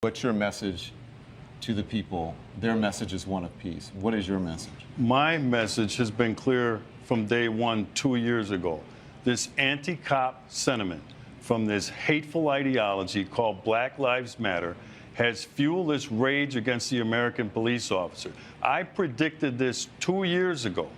What's your message to the people? Their message is one of peace. What is your message? My message has been clear from day one 2 years ago. This anti-cop sentiment from this hateful ideology called Black Lives Matter has fueled this rage against the American police officer. I predicted this 2 years ago.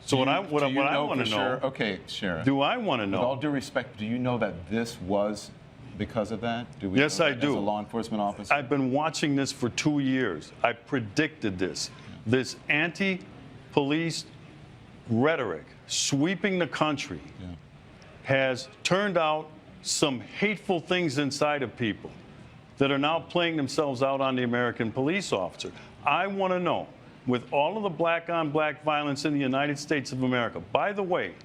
So what I want to know, okay, Sheriff. do I want to know? With all due respect, do you know that this was because of that? Yes, I do. As a law enforcement officer? I've been watching this for 2 years. I predicted this. This anti-police rhetoric sweeping the country has turned out some hateful things inside of people that are now playing themselves out on the American police officer. I want to know, with all of the black-on-black violence in the United States of America, by the way,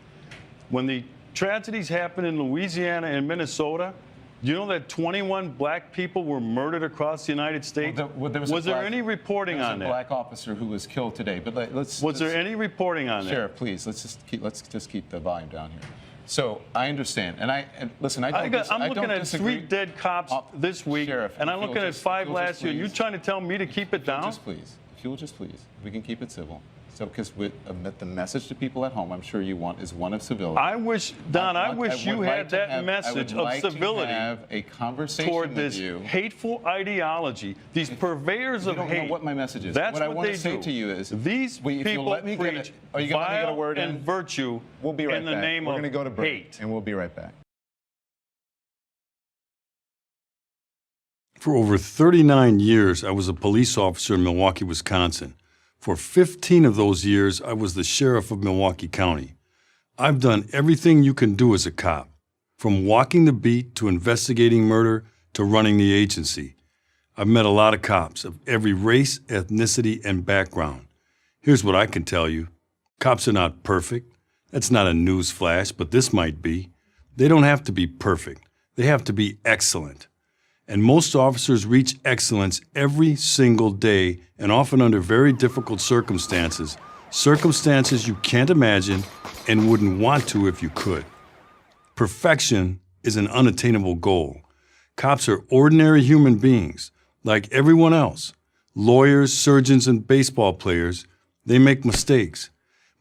when the tragedies happened in Louisiana and Minnesota, you know that 21 black people were murdered across the United States? Was there any reporting on that? There was a black officer who was killed today, but Was there any reporting on that? Sheriff, please, let's just keep the volume down here. So I understand, and listen, I'm looking at 3 dead cops this week, Sheriff, and I'm looking at 5 last year. You trying to tell me to keep it down? If you will just please, we can keep it civil. So, because the message to people at home, I'm sure you want, is one of civility. I wish, Don, I wish you had that message of civility have a conversation toward this hateful ideology, these purveyors of hate. You don't know what my message is. That's what I what want they to say do. to you is, these people preach vile and virtue in the name of We're going to go to break, hate. and we'll be right back. For over 39 years, I was a police officer in Milwaukee, Wisconsin. For 15 of those years, I was the sheriff of Milwaukee County. I've done everything you can do as a cop, from walking the beat to investigating murder to running the agency. I've met a lot of cops of every race, ethnicity, and background. Here's what I can tell you. Cops are not perfect. That's not a news flash, but this might be. They don't have to be perfect. They have to be excellent. And most officers reach excellence every single day, and often under very difficult circumstances you can't imagine and wouldn't want to if you could. Perfection is an unattainable goal. Cops are ordinary human beings, like everyone else. Lawyers, surgeons, and baseball players, they make mistakes.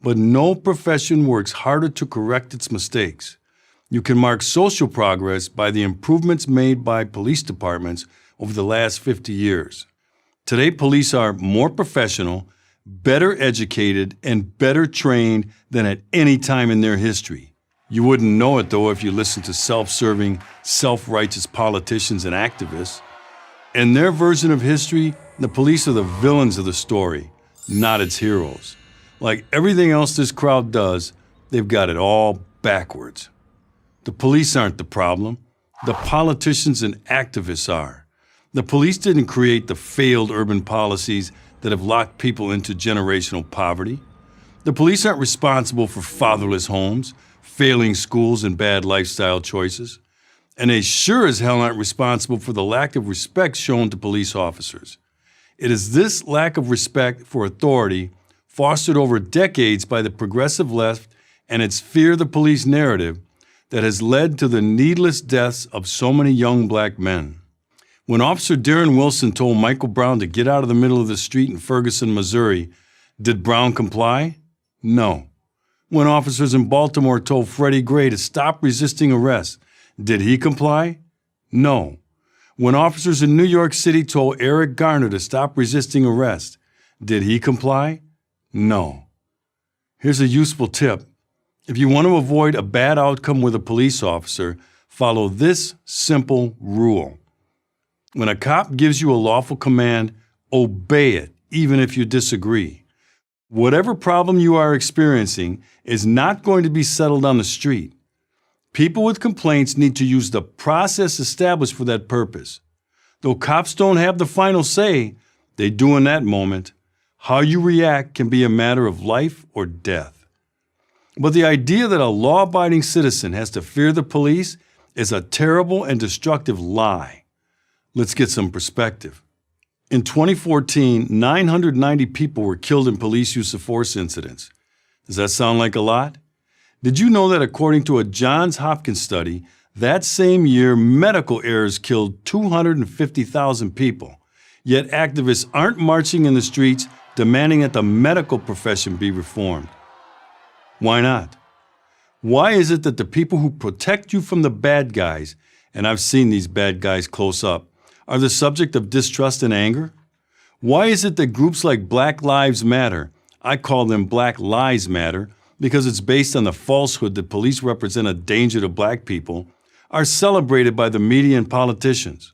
But no profession works harder to correct its mistakes. You can mark social progress by the improvements made by police departments over the last 50 years. Today, police are more professional, better educated, and better trained than at any time in their history. You wouldn't know it, though, if you listened to self-serving, self-righteous politicians and activists. In their version of history, the police are the villains of the story, not its heroes. Like everything else this crowd does, they've got it all backwards. The police aren't the problem. The politicians and activists are. The police didn't create the failed urban policies that have locked people into generational poverty. The police aren't responsible for fatherless homes, failing schools, and bad lifestyle choices. And they sure as hell aren't responsible for the lack of respect shown to police officers. It is this lack of respect for authority, fostered over decades by the progressive left and its fear the police narrative, that has led to the needless deaths of so many young black men. When Officer Darren Wilson told Michael Brown to get out of the middle of the street in Ferguson, Missouri, did Brown comply? No. When officers in Baltimore told Freddie Gray to stop resisting arrest, did he comply? No. When officers in New York City told Eric Garner to stop resisting arrest, did he comply? No. Here's a useful tip. If you want to avoid a bad outcome with a police officer, follow this simple rule. When a cop gives you a lawful command, obey it, even if you disagree. Whatever problem you are experiencing is not going to be settled on the street. People with complaints need to use the process established for that purpose. Though cops don't have the final say, they do in that moment. How you react can be a matter of life or death. But the idea that a law-abiding citizen has to fear the police is a terrible and destructive lie. Let's get some perspective. In 2014, 990 people were killed in police use of force incidents. Does that sound like a lot? Did you know that according to a Johns Hopkins study, That same year, medical errors killed 250,000 people, yet activists aren't marching in the streets demanding that the medical profession be reformed. Why not? Why is it that the people who protect you from the bad guys, and I've seen these bad guys close up, are the subject of distrust and anger? Why is it that groups like Black Lives Matter, I call them Black Lies Matter because it's based on the falsehood that police represent a danger to black people, are celebrated by the media and politicians?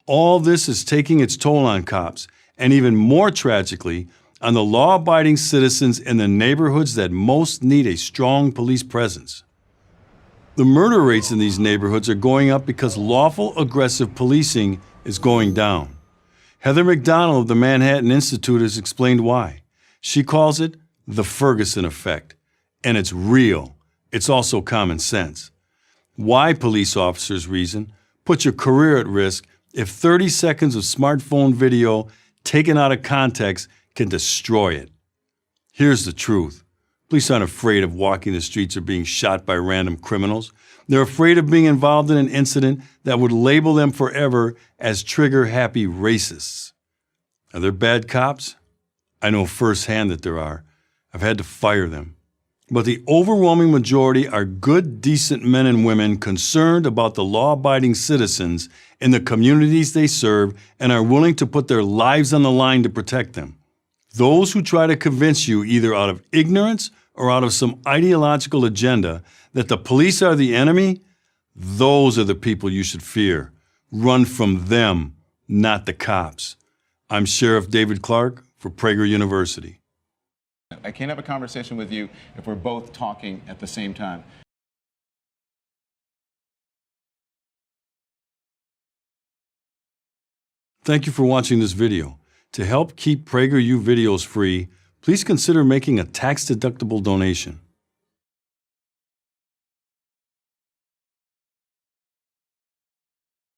All this is taking its toll on cops, and even more tragically, on the law-abiding citizens in the neighborhoods that most need a strong police presence. The murder rates in these neighborhoods are going up because lawful aggressive policing is going down. Heather McDonald of the Manhattan Institute has explained why. She calls it the Ferguson effect, and it's real. It's also common sense. Why, police officers reason, put your career at risk if 30 seconds of smartphone video taken out of context can destroy it. Here's the truth. Police aren't afraid of walking the streets or being shot by random criminals. They're afraid of being involved in an incident that would label them forever as trigger-happy racists. Are there bad cops? I know firsthand that there are. I've had to fire them. But the overwhelming majority are good, decent men and women concerned about the law-abiding citizens in the communities they serve and are willing to put their lives on the line to protect them. Those who try to convince you, either out of ignorance or out of some ideological agenda, that the police are the enemy, those are the people you should fear. Run from them, not the cops. I'm Sheriff David Clark for Prager University. I can't have a conversation with you if we're both talking at the same time. Thank you for watching this video. To help keep PragerU videos free, please consider making a tax-deductible donation.